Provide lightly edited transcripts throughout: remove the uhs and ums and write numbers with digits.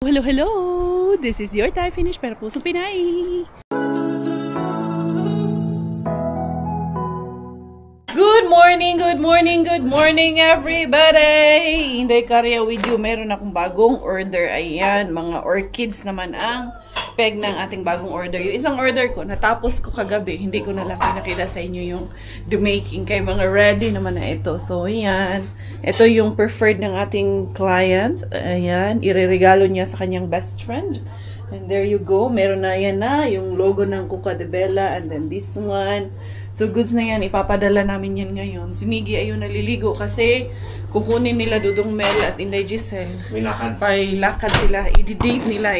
Hello, hello! This is your Thai finish para pusong Pinay! Good morning, good morning, good morning everybody! Inday Karya with you. Meron akong bagong order. Ayan, mga orchids naman ang peg ng ating bagong order. Yung isang order ko, natapos ko kagabi. Hindi ko na lang pinakita sa inyo yung the making. Kaya mga ready naman na ito. So, ayan. Ito yung preferred ng ating client. Ayan. Ireregalo niya sa kanyang best friend. And there you go. Meron na yan na. Yung logo ng Cuca de Bella. And then this one. So, goods na yan. Ipapadala namin yan ngayon. Si Miggy ayun naliligo kasi kukunin nila Dudong Mel at Inday Giselle. May lakad. May lakad sila. I-date nila.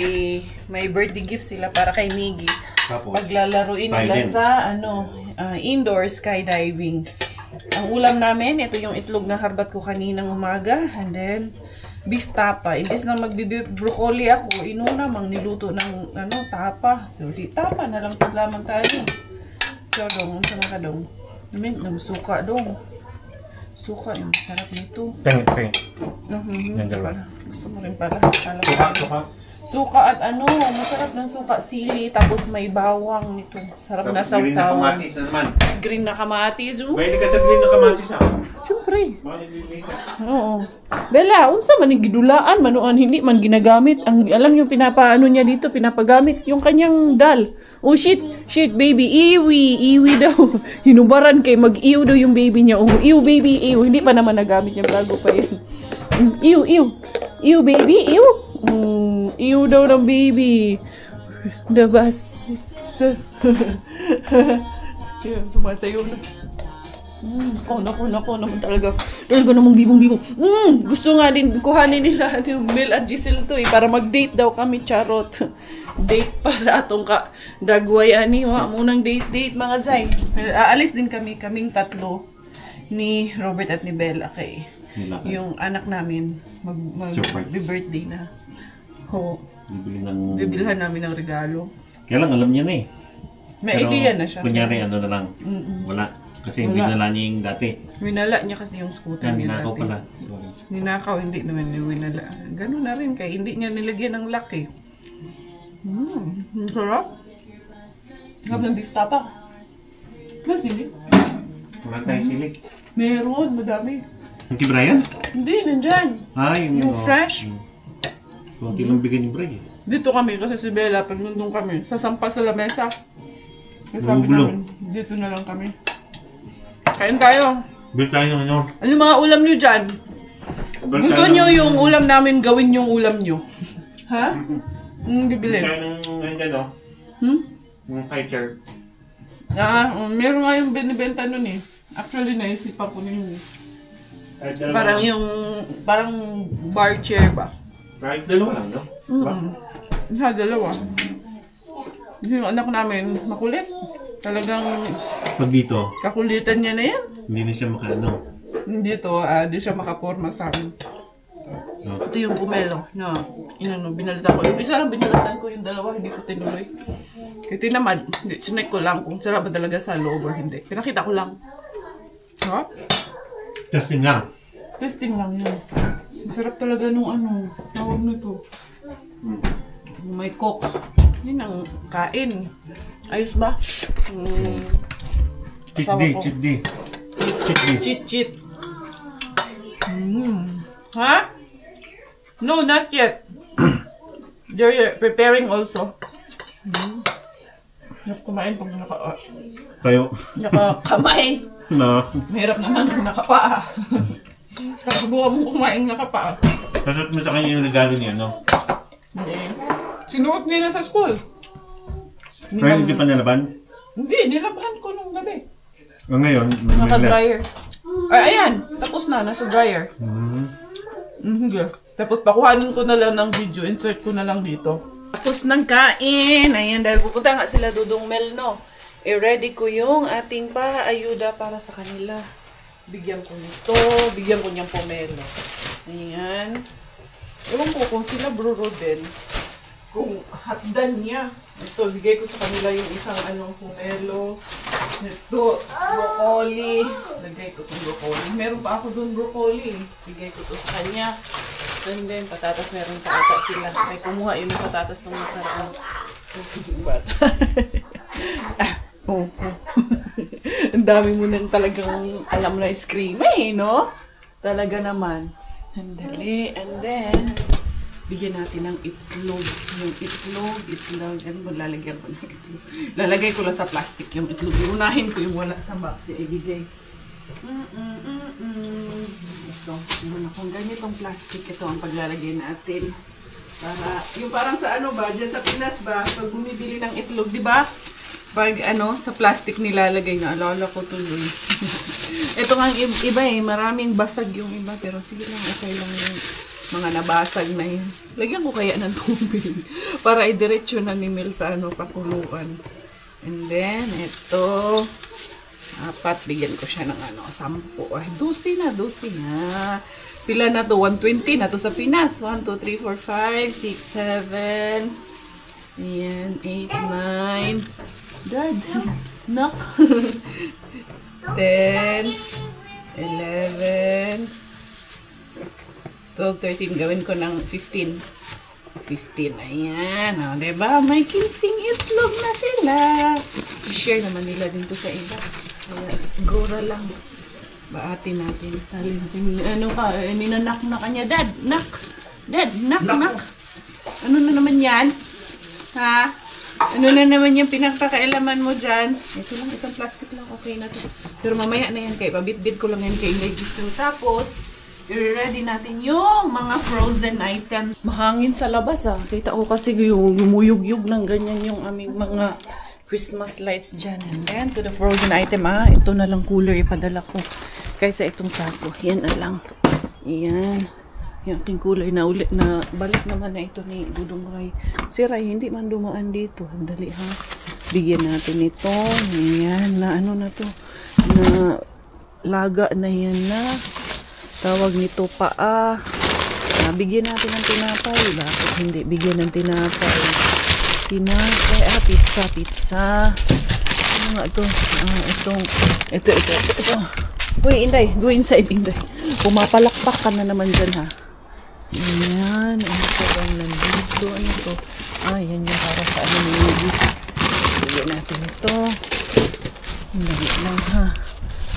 May birthday gift sila para kay Miggy. Tapos, paglalaruin nila sa indoor skydiving. Ang ulam namin, ito yung itlog na harbat ko kaninang umaga. And then, beef tapa. Imbis na magbi-beef broccoli ako, inuna mang niluto ng tapa. So, di tapa na lang paglaman tayo. So, dong, sama ka dong. Suka dong. Suka, yung sarap nito. Peng. Yan dalawa. Gusto mo rin pala. Suka. Suka at masarap ng suka. Sili, tapos may bawang nito. Sarap na sausawan. Green na kamatis na naman. Green na kamatis. Mahilig ka sa green na kamatis na. Siyempre. Oo. Bella, unsa man yung gidulaan, manuan, hindi man ginagamit. Alam yung pinapaano niya dito, pinapagamit yung kanyang dal. Oh shit, baby, iwi daw. Hinubaran kay mag-iw daw yung baby niya. Oh, iw baby, iw. Hindi pa naman nagamit niya, bago pa yun. Iw baby, iw. Iw daw ng baby. Dabas. Yun, sumasayo na. Nako naman talaga. Talaga namang bibong-bibong. Gusto nga din kuhanin nila yung Mel at Giselle to para mag-date daw kami, charot. Date pa sa atong dagwayan ni munang date mga zay. Aalis din kaming tatlo ni Robert at ni Bella kay yung anak namin mag-birthday na. Bibilhan namin ng regalo. Kaya lang alam niya na eh. May idea na siya. Kunyari na lang. Wala. Kasi winala niya yung dati. Winala niya kasi yung scooter niya dati. Ninakaw pala. Ninakaw, hindi naman winala. Ganun na rin kaya hindi niya nilagyan ng lock eh. Sarap. Sarap ng beef tapa. Wala sili. Wala tayong sili. Meron, madami. Yung kay Brian? Hindi, nandyan. Yung fresh. Kunti lang bigyan ni Brian. Dito kami kasi si Bella, pag nandun kami, sasampa sa lamesa. Sabi namin, dito na lang kami. Kain tayo. Bil tayo ng ano? Ano mga ulam nyo dyan? Gusto nyo yung ulam namin, gawin yung ulam nyo. Ha? Bibilin. Bil tayo ng ganyan o? Yung high chair. Meron nga yung binibenta nun eh. Actually, naisipan ko na yun eh. Parang bar chair ba? Kahit dalawa lang, no? Dalawa. Yung anak namin, makulit. Talagang pag dito, kakulitan niya na yan. hindi na siya makaano. Dito, di siya makaporma sa amin. No. Ito yung pumelo na binalitan ko. Yung isa lang binalitan ko, yung dalawa hindi ko tinuloy. Kaya tinamad, sinek ko lang kung sarap ba talaga sa loob or hindi. Pinakita ko lang. Sarap? Testing lang. Testing lang yun. Sarap talaga nung tawag nito. May coke. Yun ang kain. Ayos ba? Cheat. Ha? No, not yet. They're preparing also. Kumain pag Tayo. Nakakamay. No. Mahirap naman kung nakapaa. Kasubukan mong kumain nakapaa. Kasot mo sa kanya yung regalo niya, no? Hindi. Sinuot nila sa school. Pero hindi pa nilaban? Hindi, nilabahan ko nung gabi. Ngayon? Naka-dryer. Ayan, tapos na, nasa dryer. Tapos pakuhanin ko na lang ng video, insert ko na lang dito. Tapos ng kain, ayan, dahil pupunta nga sila Dudong Mel, no? I-ready ko yung ating paayuda para sa kanila. Bigyan ko nito, bigyan ko niyang pomelo. Ayan. Ewan ko kung sila bruro din. Kung hatdan niya. Ito, bigay ko sa kanila yung isang pomelo. Ito, broccoli. Lagay ko itong broccoli. Meron pa ako doon broccoli. Bigay ko to sa kanya. And then, patatas meron pa ata sila. May kumuha yun ng patatas nung nakaraan. Bata. Oo. Ang dami mo nang talagang alam na scream no? Talaga naman. Andali. And then, bigyan natin ng itlog. Yung itlog. Ano ba lalagyan ko ng itlog? Lalagay ko lang sa plastic yung itlog. Unahin ko yung wala sa box. Ibigay. So, kung ganitong plastic, ito ang paglalagay natin. Para, yung parang sa ano ba, dyan sa Pinas ba, pag bumibili ng itlog, di ba? Pag sa plastic nilalagay na, alala ko tuloy. Ito nga iba maraming basag yung iba, pero sige lang, okay lang yung mga nabasag na yun. Lagyan ko kaya ng tubig para idiretso na ni Mel sa pakuluan. And then, ito, apat, bigyan ko siya ng 10. Ay, 12 na. Pila na to? 120 na to sa Pinas. 1, 2, 3, 4, 5, 6, 7. Ayan, 8, 9. Dad, knock. 10, 11, 12, 13. Gawin ko ng 15. 15. Ayan. O, diba? May 15 itlog na sila. I-share naman nila din to sa iba. Kaya, gora lang. Baatin natin. Ano ka? Ninanak na kanya. Dad, knock. Dad, knock. Ano na naman yan? Ha? Ano na naman yung pinakakaalaman mo dyan? Ito lang, isang plastic lang. Okay na to. Pero mamaya na yan kay pabit-bit ko lang yan kay Legis. Tapos, i-ready natin yung mga frozen items. Mahangin sa labas Kita ko kasi yung lumuyug-yug ng ganyan yung aming mga Christmas lights dyan. And then, to the frozen item ito na lang cooler ipadala ko. Kaysa itong sako. Yan na lang. Yan. Yung aking kulay na ulit na balik naman na ito ni Dudong Ray. Si Ray, hindi man dumaan dito. Dali Bigyan natin ito. Ayan, na na to. Na laga na yan na. Tawag nito paa. Bigyan natin ng tinapay. Bakit hindi bigyan ng tinapay? Tinapay. Pizza. Ano nga ito? Ito. Uy, Inday. Go inside, Inday. Pumapalakpak ka na naman dyan, Ayan. Ano pa bang nandito? Ano ito? Yan yung para sa ni Legis. Bigyan natin ito. Hindi lang,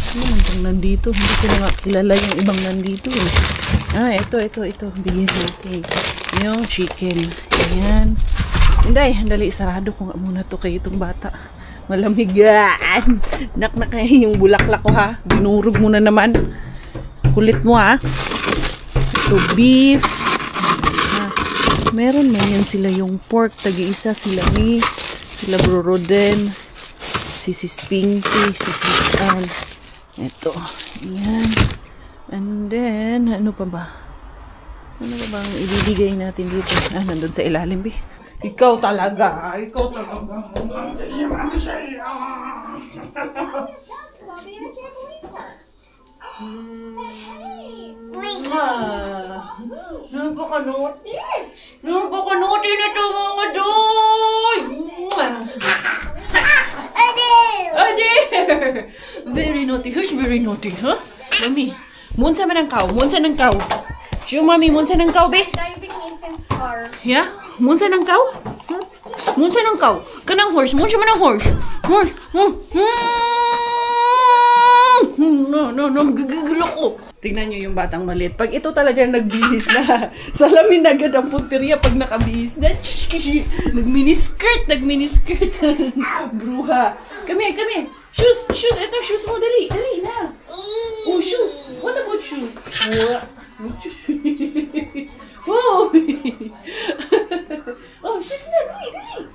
Ano man itong nandito? Hindi ko na kilala yung ibang nandito, Ito. Bigyan natin. Yung chicken. Ayan. Inday, dali. Sarado ko nga muna to kay itong bata. Malamigan. Nak kayo yung bulaklak ko, Binurog mo na naman. Kulit mo, Ito, beef. Meron man yan sila yung pork. Tagi-isa sila ni. Sila Bro Roden. Si Sis Pinky. Si Sis Ann. Ito. Ayan. And then, ano pa ba? Ano pa bang ibibigay natin dito? Nandun sa ilalim, Ikaw talaga. Napaka-naughty na ito mga doy! Ade! Very naughty. Who's very naughty, Mami, munsa man ang kaw? Siyo, Mami, munsa ng kaw, Driving isn't far. Yeah? Munsa ng kaw? Munsa ng kaw? Kanang horse. Munsa man ang horse. Horse. No. Gagagalo ko. Tingnan nyo yung batang maliit. Pag ito talaga nagbihis na, salamin agad ang punteriya pag nakabihis na. Nag-miniskirt. Bruha. Come here. Shoes. Ito, shoes mo. Dali na. Oh, shoes. What about shoes? Oh, shoes na. Dali.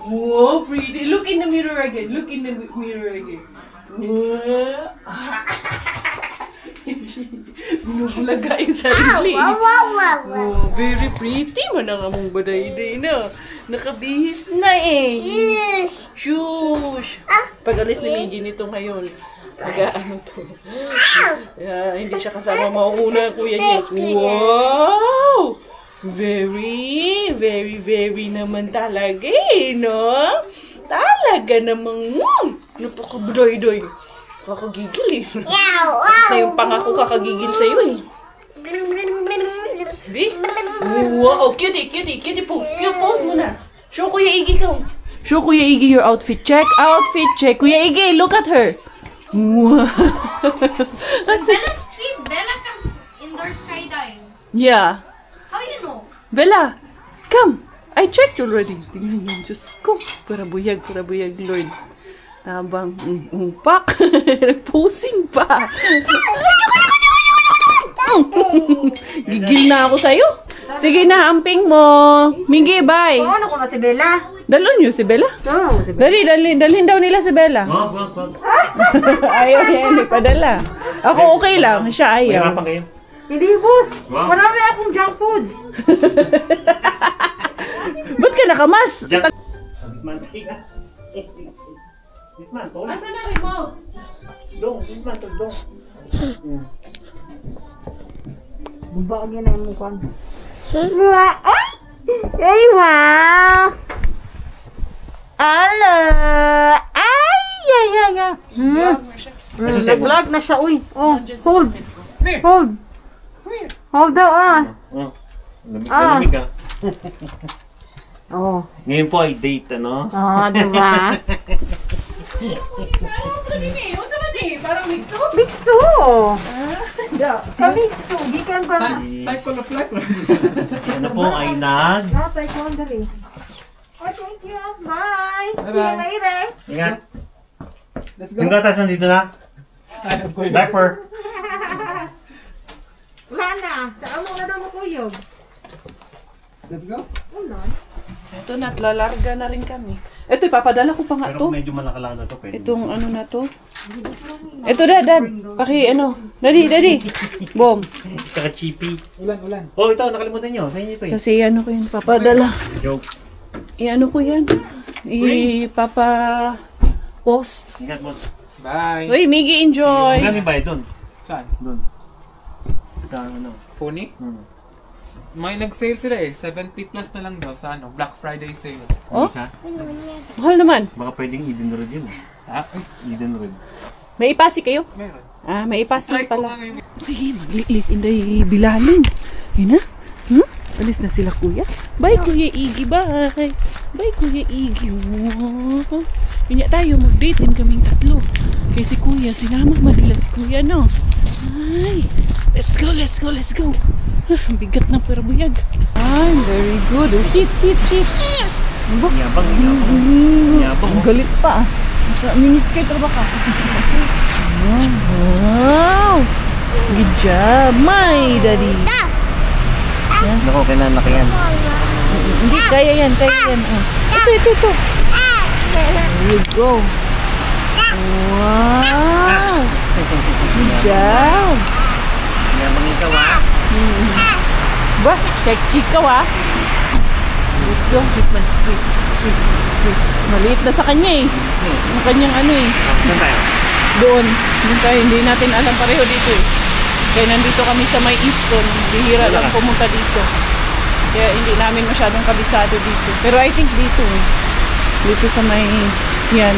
Oh, pretty. Look in the mirror again. Binubulaga yung sarili. Oh, very pretty. Manang among baday-day na. Nakabihis na Shush. Pag alis ni Miggy nito ngayon, ano to. Hindi siya kasama mauuna kuya niya. Wow! Very naman talaga no? Talaga namang napakabaday-day. Kakagigil Na yung pangako kakagigil sa'yo Di? Wow, cutie, cutie, cutie pose. Cute pose muna. Show Kuya Iggy ka. Show Kuya Iggy your outfit check. Outfit check. Kuya Iggy, look at her. Wow. Bella's trip. Bella can indoor skydive. Yeah. How you know? Bella, come. I checked already. Tingnan niyo, Diyos ko. Para buyag, Lord. Habang umpak. Nagposing pa. Gigil na ako sa'yo. Sige na, amping mo. Minggi, bye. Ano ko na si Bella? Dalon niyo si Bella? Oo, si Bella. Dalhin daw nila si Bella. Wag. Ayaw niya, hindi padala. Ako okay lang, siya ayaw. Mahirapan kayo. Hindi, boss. Wow. Marami akong junk foods. Ba't ka nakamas? Mantika. Dismantle. Asan na remote? Dismantle. Bubag yun na yung mukha. Ay, wow! Ala! Ay! Nag-vlog na siya, uy. Oh, hold. Hold daw, Oh. Lamig ka. Oh. Ngayon po ay date, ano? Oh, diba? Parang mixo? Bikso! Ka-bikso. Gikan pa na. Cycle of life. Si ano po ay nag... Taekwondo eh. Oh, thank you. Bye. See you Bye-bye. later. Ingat. Let's Yung gatas nandito na. Diaper. Wala na. Sa amo na daw makuyog. Let's go. Wala. Ito na, lalarga na rin kami. Ito, ipapadala ko pa nga Pero to. medyo malakalang na to. Pwede. Itong ano na to. Ito, dad. Paki, ano. Daddy. Bom. Tsaka chippy. Ulan. Oh, ito. Nakalimutan nyo. Sa inyo ito eh. Kasi ano ko yun, papadala. Joke. Ano ko yan. Ipapa-post. Ingat, boss. Bye. Uy, Miggy, enjoy. Magkano yung bayad doon? Saan? Doon. Sa ano? Phony? Hmm. May nag-sale sila eh. 70 plus na lang daw sa ano, Black Friday sale. Oh? Isa? Mahal naman. Baka pwedeng Eden Road yun. Ah, ay, Eden Road. May ipasi kayo? meron. Ah, may ipasi Try ko pala. nga ngayon. Sige, magliklis inday bilalin. Yun na. Alis na sila, kuya. Bye, Kuya Iggy. Bye. Bye, Kuya Iggy. Wow. Yun nga tayo, mag-date din kaming tatlo. Kaya si kuya, sinama manila si kuya, no? Ay, let's go. Bigat ng perabuyag. Ay, very good. Sit. Yabang. Ang galit pa. Miniskirt ba ka? Wow! Good job, my daddy. Naku, kailangan laki yan. Hindi, kaya yan. Oh. Ito. There you go. Wow! Good job. Yabang ikaw ah. Ba, check chika wa. Let's go. Street. Maliit na sa kanya eh. Ang kanyang ano eh. Saan tayo? Doon tayo. Hindi natin alam pareho dito eh. Kaya nandito kami sa may Easton. Bihira lang pumunta dito. Kaya hindi namin masyadong kabisado dito. Pero I think dito eh. Dito sa may... Yan.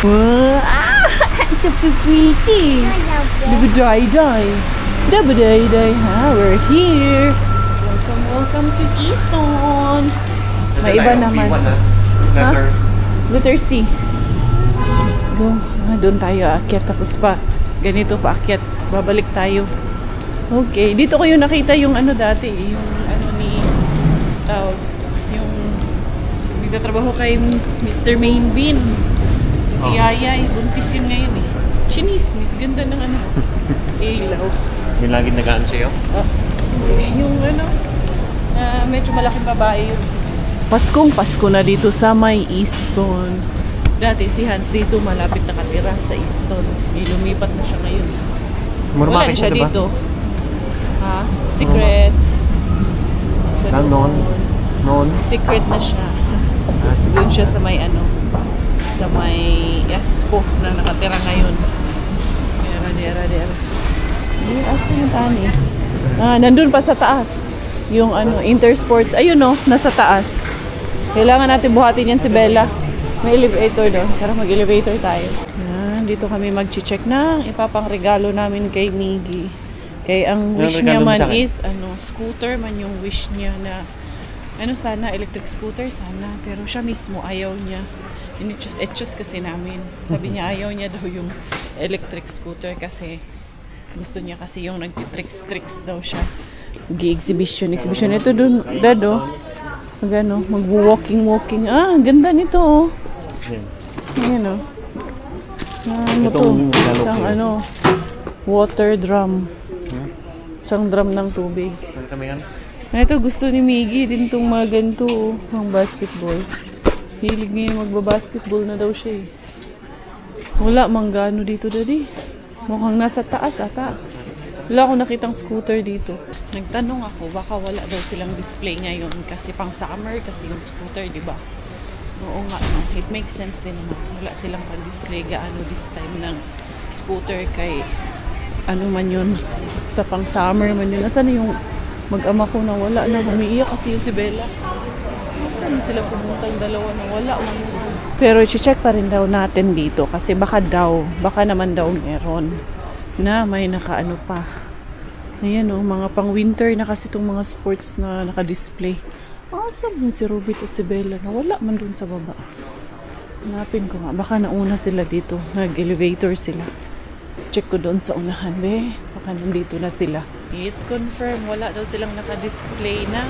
Wow! It's so pretty! Dabaday. We're here! Welcome to Easton! May iba naman. Letter C. Let's go. Doon tayo aakyat. Tapos pa, ganito pa aakyat. Babalik tayo. Okay. Dito ko yung nakita yung ano dati. Yung ano ni tawag. Yung nagtatrabaho kay Mr. Mainbin. Si Tiyayay. Buntis yun ngayon eh. Chinismis. Ganda ng ano. Ilaw. Yung lagi nagaan sa'yo? Yung ano. Medyo malaking babae yun. Pasko na dito sa may Easton. Dati si Hans dito malapit nakatira sa Easton. Lumipat na siya ngayon. Wala na siya dito. Ha? Secret. Siya Noon. Secret na siya. Doon siya sa may ano. Sa may Espo na nakatira ngayon. Dera. Asan yung tani? Nandun pa sa taas. Yung ano, Intersports. Ayun no, nasa taas. Kailangan natin buhatin yan si Bella. May elevator doon. Tara mag-elevator tayo. Yan, dito kami mag-check ng ipapang regalo namin kay Miggy. Kaya ang wish Ano niya regalo mo man sa akin? is, scooter man yung wish niya na, sana, electric scooter sana. Pero siya mismo, ayaw niya. Inichus kasi namin. Sabi niya, ayaw niya daw yung electric scooter kasi gusto niya kasi yung nagtitricks daw siya. Exhibition. Ito dun, dado. Mag-walking. Ah, ganda nito, oh. Yan. Ayan, oh. Ano to? Itong regalo Isang sa'yo. water drum. Isang drum ng tubig. Saan kami yan? Ito, gusto ni Miggy din tong mga ganito, oh, ang basketball. Hilig niya magbabasketball na daw siya, eh. Wala manggano dito, daddy. Mukhang nasa taas, ata. Wala akong nakitang scooter dito. Nagtanong ako, baka wala daw silang display ngayon kasi pang summer kasi yung scooter, di ba? Oo nga, no? It makes sense din naman. Wala silang pang-display gaano this time ng scooter kay ano man yun, sa pang summer man yun. Nasaan yung mag-ama ko na wala na, umiiyak kasi yung si Bella. Saan sila pumuntang dalawa na wala man yun. Pero i-check pa rin daw natin dito kasi baka naman daw meron na may nakaano pa. Ayan, oh, mga pang winter na kasi itong mga sports na naka-display. Saan si Robert at si Bella na wala man dun sa baba. Hanapin ko nga, baka nauna sila dito, nag-elevator sila. Check ko doon sa unahan, baka nandito na sila. It's confirmed, wala daw silang naka-display na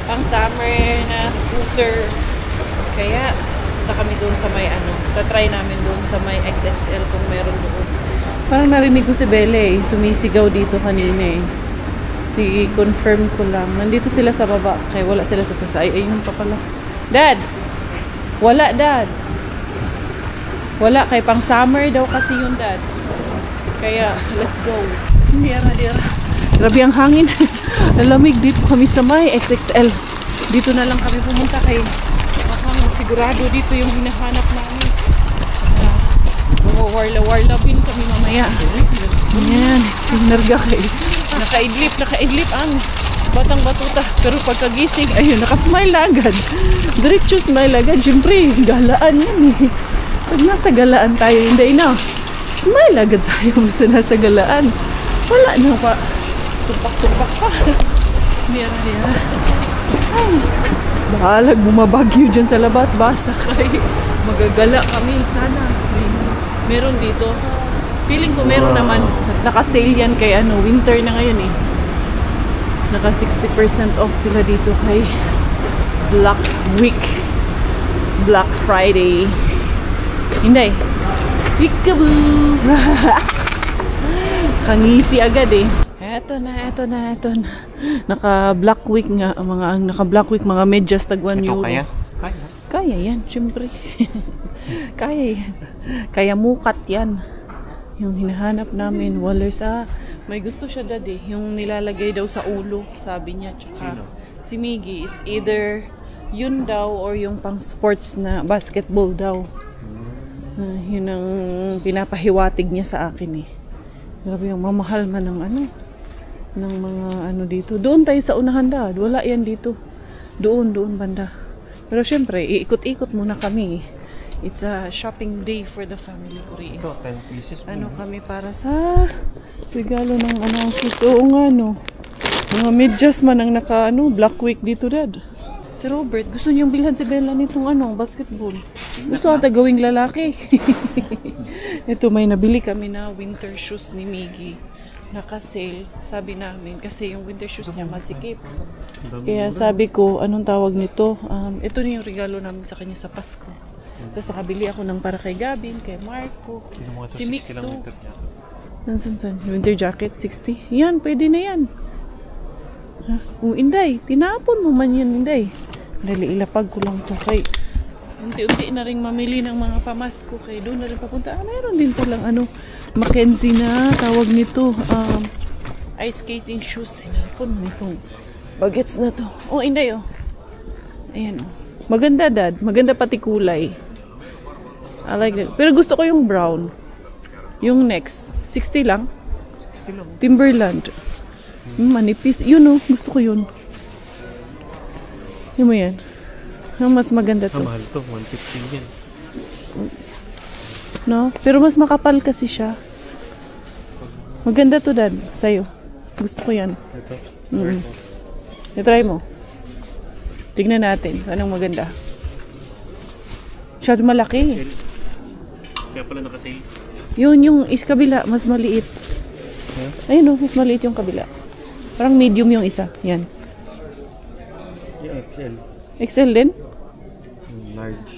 pang summer na scooter. Kaya punta kami doon sa may tatry namin doon sa may XXL kung meron doon. Parang narinig ko si Bella, sumisigaw dito kanina, i-confirm ko lang. Nandito sila sa baba, kaya wala sila sa taas. Ayun pa pala. Dad! Wala, Dad. Wala, kay pang summer daw kasi yun, Dad. Kaya, let's go. Dira. Grabe ang hangin. Nalamig dito kami sa may XXL. Dito na lang kami pumunta kay sigurado dito yung hinahanap namin. Warla-warlabin kami mamaya. Ayan, pinarga kayo. Nakaidlip ang batang batuta. Pero pagkagising, ayun, nakasmile agad. Diretso smile agad. Siyempre, galaan yan, eh. Pag nasa galaan tayo, hindi na. Smile agad tayo basta nasa galaan. Wala na pa. Tupak-tupak pa. Mira. Ay, bahalag bumabagyo dyan sa labas. Basta kayo. Magagala kami. Sana. Meron dito. Feeling ko meron naman. Naka-sale yan kay winter na ngayon, eh. Naka 60% off sila dito kay Black Week. Black Friday. Hindi. Peekaboo! Kangisi agad, eh. Eto na. Naka Black Week nga. Naka Black Week, mga medyas tag 1 euro. Kaya? Kaya yan, syempre. Kaya yan. Kaya mukat yan. Yung hinahanap namin, walers, may gusto siya, daddy. Yung nilalagay daw sa ulo, sabi niya. Tsaka si Miggy, it's either yun daw or yung pang sports na basketball daw. Yun ang pinapahiwatig niya sa akin, eh. Grabe yung mamahal man ng ng mga dito. Doon tayo sa unahan, dad. Wala yan dito. Doon banda. Pero syempre, iikot-ikot muna kami. It's a shopping day for the family, Kuris. Kami para sa regalo ng sis. Oo nga, no. Mga medyas man ang Black Week dito, dad. Si Robert, gusto niyang bilhan si Bella nitong basketball. Gusto ata gawing lalaki. Ito, may nabili kami na winter shoes ni Miggy. Naka-sale, sabi namin. Kasi yung winter shoes niya masikip. Kaya sabi ko, anong tawag nito? Ito na yung regalo namin sa kanya sa Pasko. Tapos nakabili ako ng para kay Gabin, kay Marco, si Mixu. San? Winter jacket, 60? Yan, pwede na yan. Inday, tinapon mo man yan, Inday. Dali, ilapag ko lang to kay unti-unti na rin mamili ng mga pamasko kay doon na rin papunta. Meron din palang Mackenzie na tawag nito, ice skating shoes. Tinapon mo itong bagets na to. Inday, ayan, maganda, dad. Maganda pati kulay. I like that. Pero gusto ko yung brown. Yung next. 60 lang. Timberland. Manipis. Yun, gusto ko yun. Yun mo yan. Yung mas maganda to. Mahal to. 150 yan. No? Pero mas makapal kasi siya. Maganda to, dad. Sa'yo. Gusto ko yan. Ito. I-try mo. Tignan natin. Anong maganda? Masyado malaki. Kaya pala naka-sale. Yun, yung kabila, mas maliit. Ayun o, mas maliit yung kabila. Parang medium yung isa. Yan. Yung XL. XL din? Large.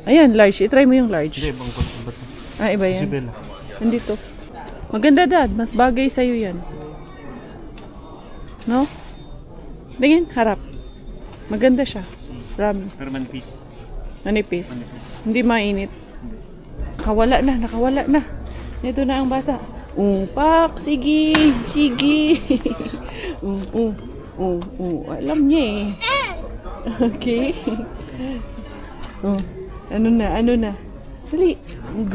Ayan, large. I-try mo yung large. Hindi, ibang ba't? Ah, iba yan. Isabel. Nandito. Maganda, Dad. Mas bagay sa'yo yan. No? Tingin, harap. Maganda siya. Promise. Pero manipis. Manipis. Hindi mainit. Nakawala na. Ito na ang bata. Pak, sige. Alam niya eh. Okay. Ano na? Dali.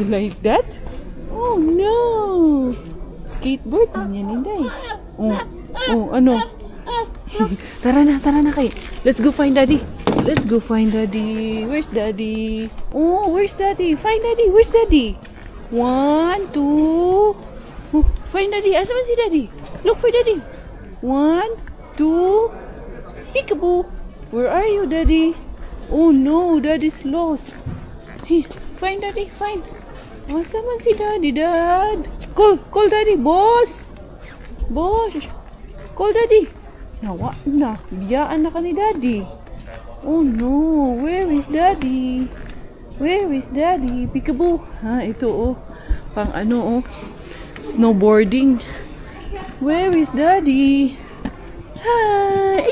Like that? Oh no. Skateboard. Yan, Inday. Ano? Tara na kayo. Let's go find Daddy. Where's Daddy? Oh, where's Daddy? Find Daddy. Where's Daddy? 1, 2. Oh, find Daddy. Asan si Daddy? Look for Daddy. 1, 2. Peekaboo. Where are you, Daddy? Oh no, Daddy's lost. Hey, find Daddy. Find. Asan si Daddy, Dad? Call Daddy, boss. Call Daddy. Nawa na. Biyaan na ka ni Daddy. Oh no, where is Daddy? Peekaboo. Ito oh. Pang ano oh. Snowboarding. Where is Daddy? Hi.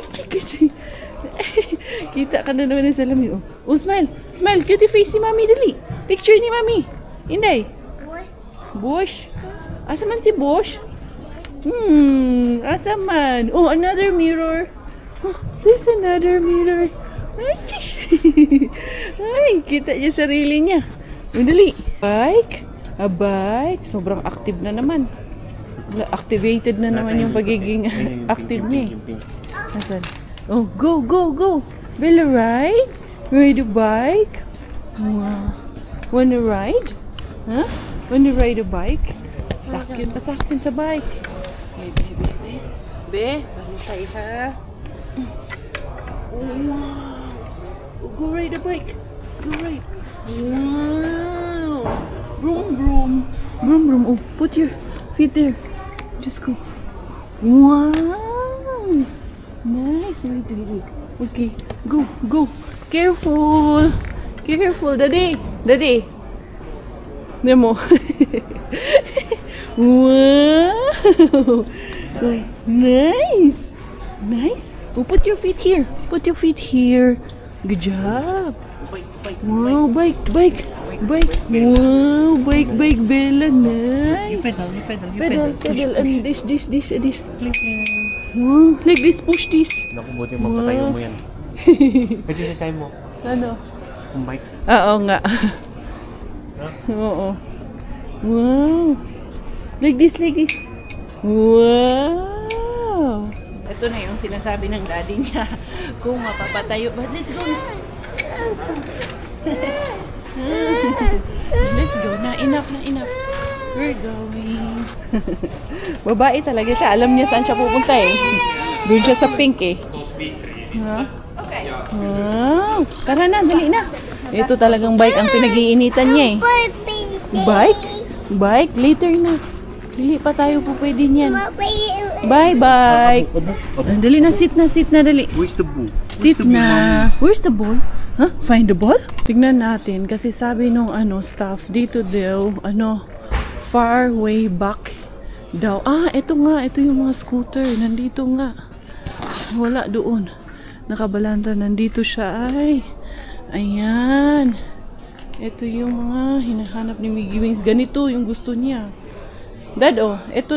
Kita ka na naman sa salamin oh. Oh, smile. Cutie face ni Mami, dali. Picture ni Mami. Inday. Bush. Asa man si Bush? Asa man? Oh, another mirror. Oh, there's another mirror. Ay, kita niya sarili niya. Dali. Bike. A bike. Sobrang active na naman. Activated na naman yung pagiging active niya. Asan? Oh, go. Will you ride? Ride a bike? Wow. Wanna ride? Huh? Wanna ride a bike? Pasakyan sa bike. Be, bantay ha. Oh, wow. Go ride a bike. Go ride. Wow. Vroom. Oh, put your feet there. Just go. Wow. Nice. Wait. Okay, go. Careful, Daddy. Nemo. Wow. Nice. Oh, put your feet here. Good job. Wow, bike. Wow, bike, Bella. Nice. You pedal. Pedal. And this. Wow, like this, push this. Naku, buti mapatayo mo yan. Pwede sa mo. Ano? Yung bike. Oo nga. Oo. Wow. Like this. Wow. Ito na yung sinasabi ng daddy niya. Kung mapapatayo. But let's go na. Let's go na. Enough. We're going. Babae talaga siya. Alam niya saan siya pupunta eh. Doon siya sa pink eh. Wow. Tara na, dali na. Ito talagang bike ang pinag-iinitan niya eh. Bike? Later na. Dili pa tayo po pwede niyan. Bye, bike. Dali na, sit na, dali. Where's the ball? Sit na. Where's the ball? Huh? Find the ball? Tignan natin kasi sabi nung staff dito daw, far way back daw. Ito nga, ito yung mga scooter. Nandito nga. Wala doon. Nakabalanta, nandito siya. Ay, ayan. Ito yung mga hinahanap ni Miggy Wings. Ganito yung gusto niya. Dad, ito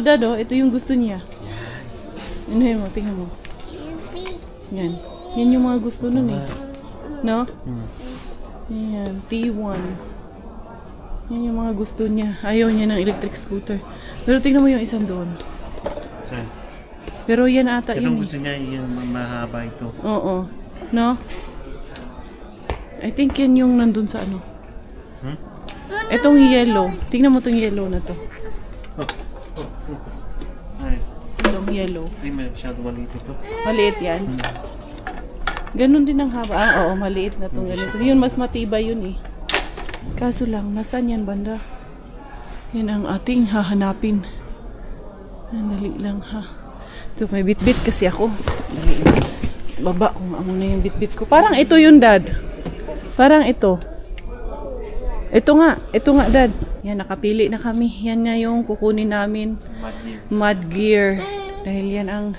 yung gusto niya. Ano mo, tingnan mo. Yan. Yan yung mga gusto nun eh. No? Yan, T1. Yan yung mga gusto niya. Ayaw niya ng electric scooter. Pero tingnan mo yung isang doon. Saan? Pero yan ata yun. Itong gusto niya, yung mahaba ito. Oo. No? I think yan yung nandun sa ano. Etong yellow. Tingnan mo tong yellow na to. Ay. yellow. Hindi mo masyado maliit ito. Maliit yan. Ganon din ang haba. Ah, oo, maliit na itong ganito. Yun, mas matibay yun eh. Kaso lang, nasaan yan banda? Yan ang ating hahanapin. Dali lang ha. Ito, may bit-bit kasi ako. Dali lang. Baba kung amo na yung bit-bit ko. Parang ito yun, Dad. Parang ito. Ito nga, Dad. Yan, nakapili na kami. Yan na yung kukunin namin. Mud gear. Dahil yan ang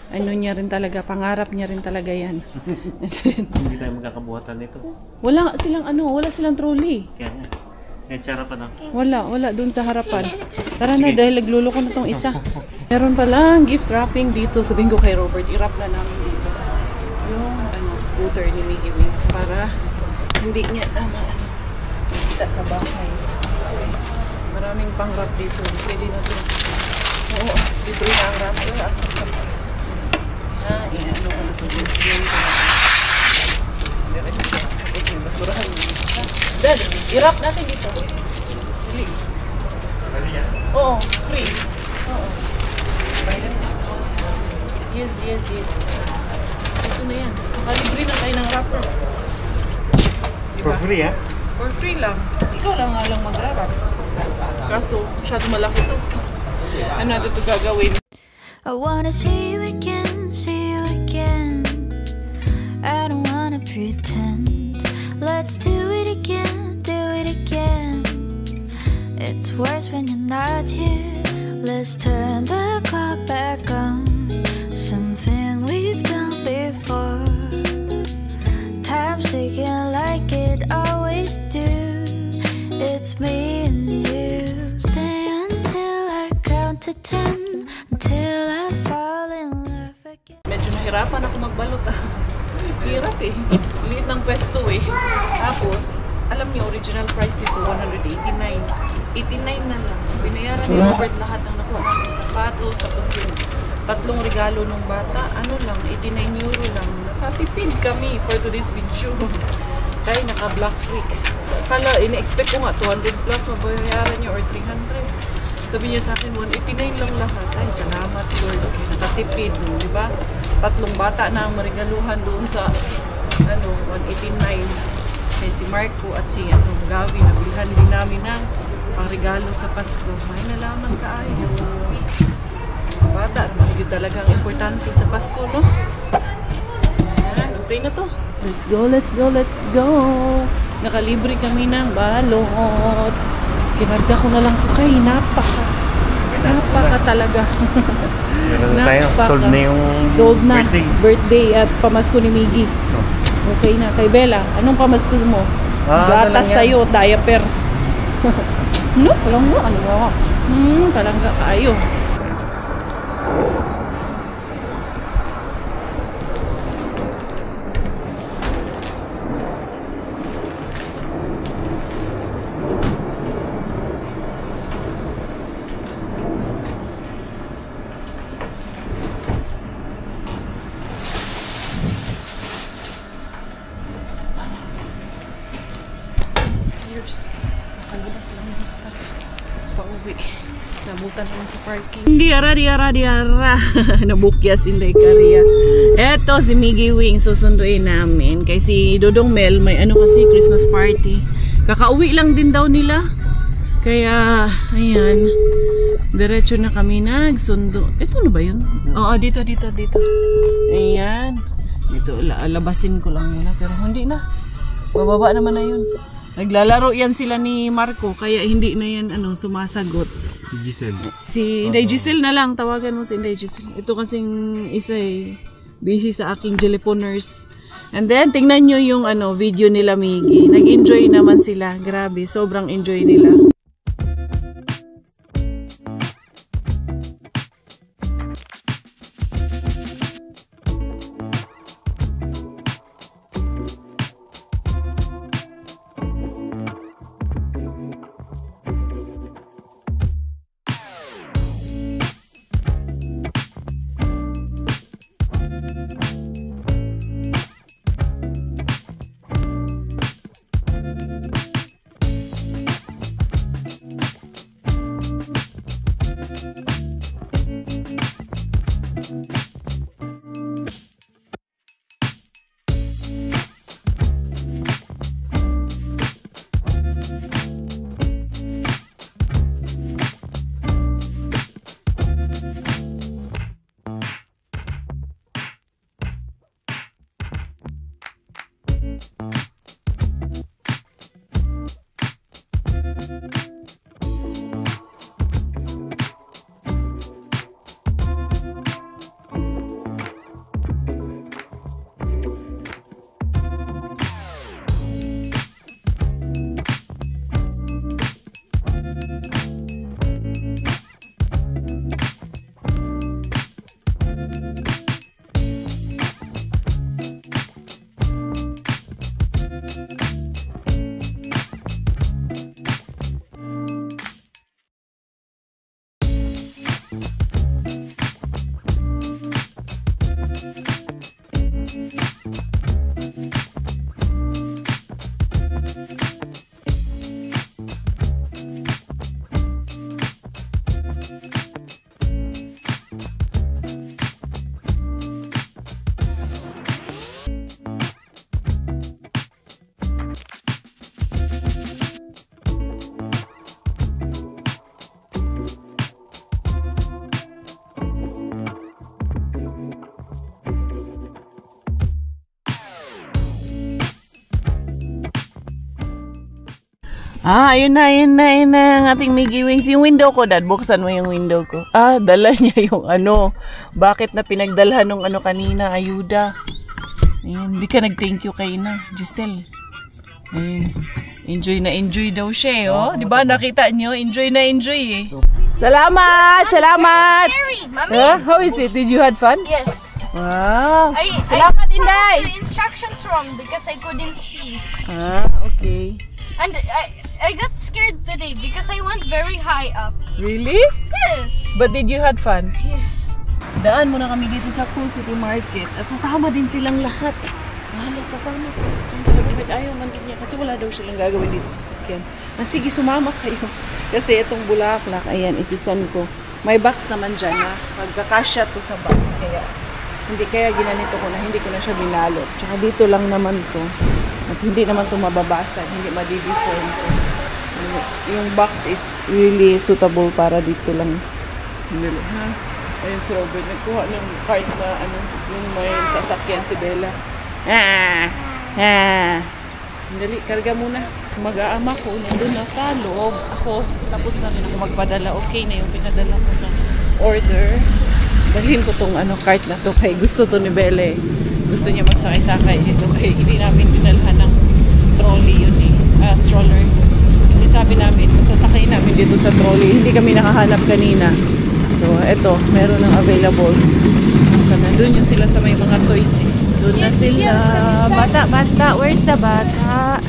ano niya rin talaga, pangarap niya rin talaga yan. Hindi tayo magkakabuhatan nito. Wala silang trolley. Kaya nga. Kahit sa harapan Wala dun sa harapan. Tara na, dahil nagluluko na tong isa. Meron palang gift wrapping dito. Sabihin ko kay Robert, i-wrap na namin dito. Yung scooter ni Mickey Wings para hindi niya kita sa bahay. Okay. Maraming pang-wrap dito. Pwede na ito. Oo, libre na ang wrap. Asap ka pa. Ano ko ito. Tapos may basurahan. Dad, i-wrap natin dito. Dali. Oo, free. Oo. Yes. Ito na yan. Makalibre na tayo ng wrapper. Diba? For free, ha? For free lang. Ikaw lang nga lang mag-wrap. Kaso, masyado malaki ito. Ano natin ito gagawin? I wanna see you again, I don't wanna pretend. Let's do it again, It's worse when you're not here. Let's turn the clock back on. Something we've done before. Time's ticking like it always do. It's me and you. Stay until I count to 10. Until I fall in love again. Medyo nahirapan ako magbalot Hirap eh. Liit ng pwesto eh. Tapos, alam niyo, original price dito, 189. 89 na lang. Binayaran ni Robert lahat ng nakuha namin sapatos. Tapos yung tatlong regalo ng bata, ano lang, 89 euro lang. Nakatipid kami for today's video. Kaya naka-Black Week. Kala, ina-expect ko nga, 200 plus mabayaran niyo or 300. Sabi niya sa akin, 189 lang lahat. Ay, salamat Lord. Okay, nakatipid, di ba? Tatlong bata na ang marigaluhan doon sa 189. Kaya si Marco at si Gavi, nabilhan din namin ng pangregalo sa Pasko. May nalaman ka ayaw. Bata, naman yun talagang importante sa Pasko, no? Ayan, okay na to. Let's go. Nakalibre kami ng balot. Kinarga ko na lang to kay napaka talaga. Sold na yung birthday at pamasko ni Miggy. Okay na. Kay Bella, anong pamasko mo? Gatas sa'yo, diaper. No? Palangga, palangga kaayo. Kakalabas lang yung staff. Pauwi. Nabutan naman sa parking. Di ara. Nabukyas Inday Karia. Eto si Miggy Wing susunduin namin. Kay si Dodong Mel may kasi Christmas party. Kakauwi lang din daw nila. Kaya ayan. Diretso na kami nagsundo. Ito na ba yun? Oo, dito. Ayan. Dito labasin ko lang muna pero hindi na. Bababa naman na yun. Naglalaro yan sila ni Marco, kaya hindi na yan sumasagot. Si Giselle. Si Inday Giselle na lang, tawagan mo si Inday Giselle. Ito kasing isa busy sa aking Jeleponers. And then, tingnan nyo yung video nila Miggy. Nag-enjoy naman sila. Grabe, sobrang enjoy nila. Ayun na ang ating Miggy Wings. Yung window ko, Dad, buksan mo yung window ko. Dala niya yung bakit na pinagdalhan nung kanina, ayuda. Ayan, hindi ka nag-thank you kay Giselle. Ayan, enjoy daw siya, oh. Diba, nakita nyo? Enjoy eh. Salamat! Mommy. How is it? Did you have fun? Yes. Wow! Salamat, Inday! The instructions wrong because I couldn't see. Okay. And I got scared today because I went very high up. Really? Yes. But did you have fun? Yes. Daan muna kami dito sa Cool City Market at sasama din silang lahat. Sasama. Sabi ayaw man din niya kasi wala daw silang gagawin dito sa sasakyan. Sige, sumama kayo. Kasi itong bulaklak, ayan, isisan ko. May box naman dyan na magkakasya to sa box. Kaya ginanito ko na, hindi ko na siya binalot. Tsaka dito lang naman to. At hindi naman ito mababasag, hindi madideform ito. Yung box is really suitable para dito lang. Hindi ha? Ayun si Robert, nagkuha ng cart na yung may sasakyan si Bella. Dali, karga muna. Mag-aama ko, nandun na sa loob. Ako, tapos na rin ako magpadala. Okay na yung pinadala ko ng order. Dalhin ko tong cart na to kay gusto to ni Bella eh. Gusto niya magsakay-sakay dito kaya hindi namin dinalhan ng trolley yun stroller. Kasi sabi namin, sasakay namin dito sa trolley. Hindi kami nakahanap kanina. So, eto, meron ng available. Nandun yun sila sa may mga toys eh. Doon na sila. Bata. Where's the bata?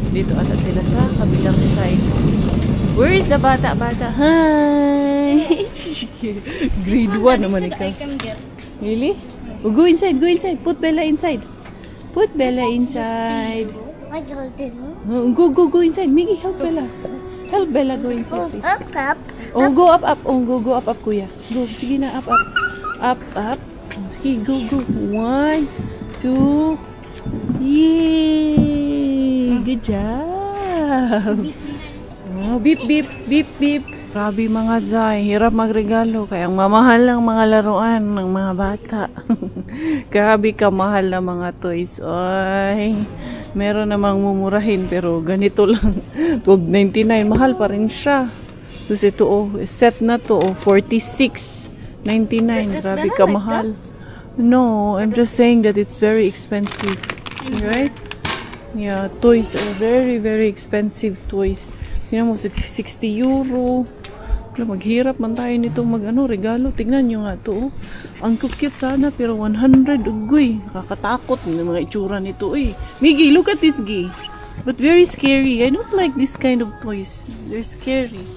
Dito ata sila sa kabilang side. Where is the bata? Hi! Grade 1 naman ikaw. I can get. Really? Oh, go inside. Put Bella inside. Go inside. Miggy, help Bella. Help Bella go inside, please. Up. Oh, go up. Oh, go up, kuya. Go. Sige na, up. Sige, go. 1, 2. Yay! Good job. Oh, beep. Grabe mga Zay, hirap magregalo. Kaya ang mamahal ng mga laruan ng mga bata. Grabe kamahal na mga toys. Ay, meron namang mumurahin pero ganito lang. 12.99, mahal pa rin siya. Tapos ito set na to, 46.99. Grabe kamahal. No, I'm just saying that it's very expensive. Right? Yeah, toys are very, very expensive toys. Tingnan mo, 60 euro. Maghirap man tayo nitong regalo. Tignan nyo nga to. Ang cute sana pero 100. Ugoy, nakakatakot ng mga itsura nito eh. Miggy, look at this Gee. But very scary. I don't like this kind of toys. They're scary.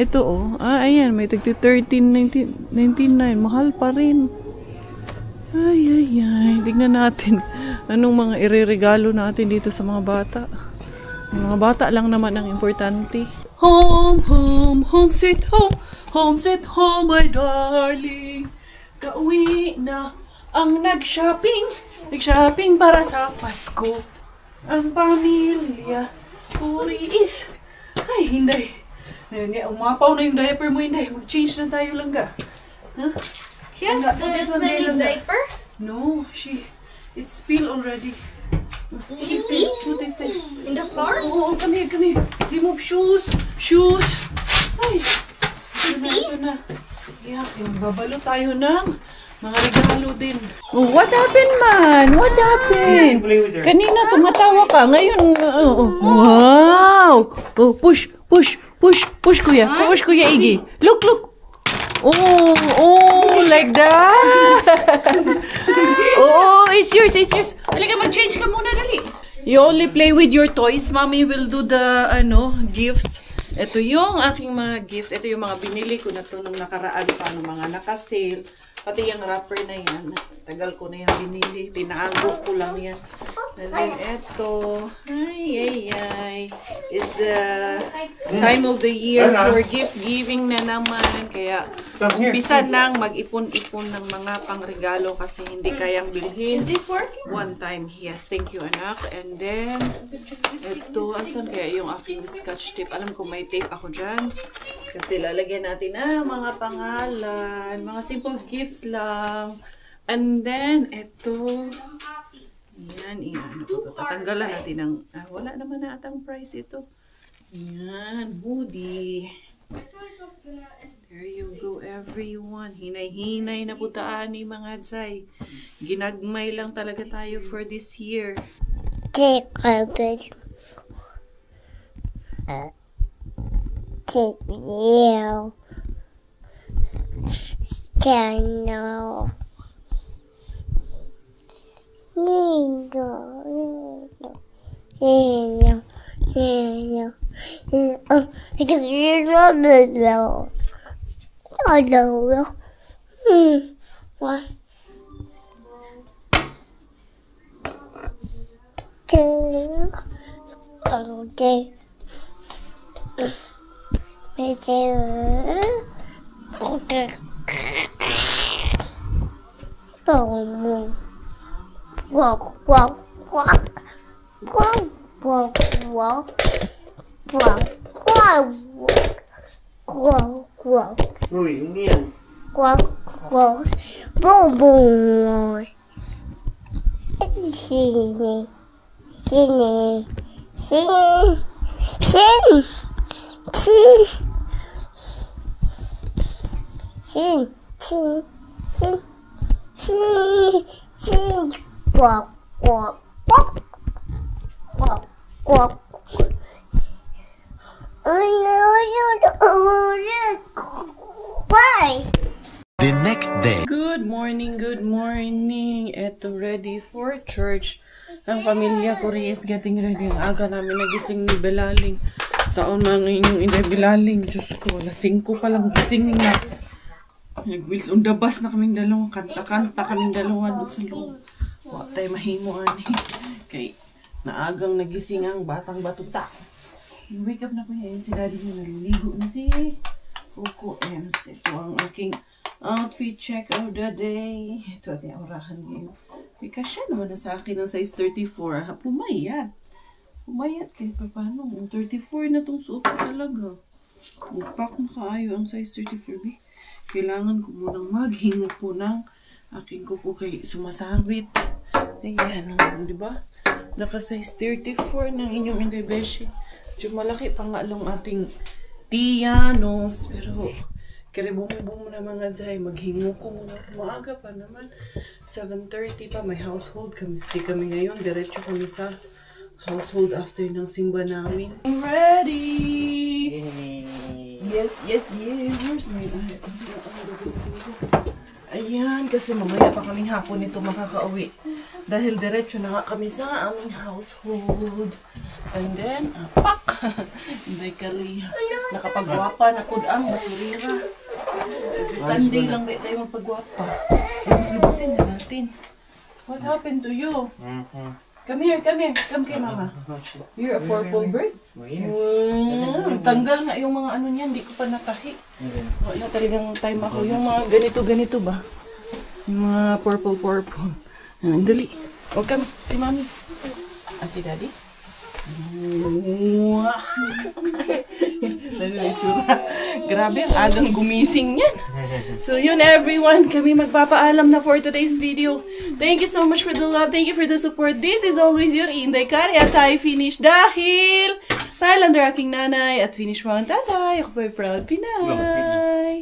Ito ayan, may tagti 13.99. Mahal pa rin. Ay. Tignan natin anong mga ireregalo natin dito sa mga bata. Mga bata lang naman ang importante. Home, sweet home, my darling. Kauwi na ang nag-shopping para sa Pasko. Ang pamilya, puris. Ay, hindi. Umapaw na yung diaper mo, hindi. Mag-change na tayo lang ga. Huh? She has the smelling diaper? No, it's spilled already. Put this thing. In the floor? Oh, come here. Remove shoes. Ay. Ito na. Yeah, babalo tayo ng mga regalo din. Oh, what happened, man? What happened? Kanina tumatawa ka. Ngayon, wow. Oh, push, kuya. Push, kuya Iggy. Look. Oh, like that. Oh, it's yours. Halika, mag-change You only play with your toys. Mommy will do the, gift. Ito yung aking mga gift. Ito yung mga binili ko na to nung nakaraan pa, ng mga nakasale. Pati yung wrapper na yan. Tagal ko na yan binili. Tinago ko lang yan. And then ito. Ay. Is the time of the year for gift giving na naman. Kaya umpisa nang mag-ipon-ipon ng mga pangregalo kasi hindi kayang bilhin. Is this working? One time. Yes, thank you anak. And then, ito. Asan kaya yung aking scotch tape? Alam ko may tape ako dyan. Kasi lalagyan natin mga pangalan. Mga simple gifts lang. And then, ito. Yan. Tatanggalan natin ng... wala naman na atang price ito. Yan. Hoodie. There you go, everyone. Hinay-hinay na putaan ni mga Zay. Ginagmay lang talaga tayo for this year. Take you. Channel. The next day. Good morning. Eto ready for church. Ang pamilya ko rin is getting ready. Ang aga namin nagising ni Belaling. Saon mga inyong inay Belaling. Diyos ko, alas 5 pa lang gising na. Nag-wheels on the bus na kaming dalawa. Kanta-kanta kaming dalawa doon sa loob. Wala tayo mahimuan eh. Kay naagang nagising ang batang batuta. Wake up na po yan. Si daddy nyo naliligo na si Coco Ems. Ito ang aking outfit check of the day. Ito ating aurahan ngayon. Kasi siya naman na sa akin ng size 34. Pumayat. Pumayat kahit pa paano. 34 na itong suot ko talaga. Upak na kaayo ang size 34. Kailangan ko munang maghingo po ng aking kuko kay sumasabit. Ayan, diba? Naka-size 34 ng inyong indebeshi. Medyo malaki pa nga lang ating tiyanos. Pero, karibong-bong na mga Zay. Maghingo ko muna. Maaga pa naman. 7:30 pa. May household kami. Kami ngayon. Diretso kami sa household after ng simba namin. I'm ready! Yes. Where's my... Ayan, kasi mamaya pa kaming hapon nito makakauwi. Dahil diretso na nga kami sa aming household. And then, pak! Hindi kali. Nakapagwapa na kudang basurira. Sunday lang ba tayo magpagwapa. Lubos-lubosin na natin. What happened to you? Come here. Come kay mama. You're a purple bird? Tanggal nga yung mga ano niyan. Hindi ko pa natahi. Wala talagang time ako. Yung mga ganito ba? Yung mga purple. Dali. O kami. Si mami. Si daddy? Grabe, ang agang gumising yan. So yun everyone, kami magpapaalam na for today's video. Thank you so much for the love, thank you for the support. This is always your Inday Kari at tayo finish dahil Thailander aking nanay at finish mo ang tatay. Ako po'y proud Pinay.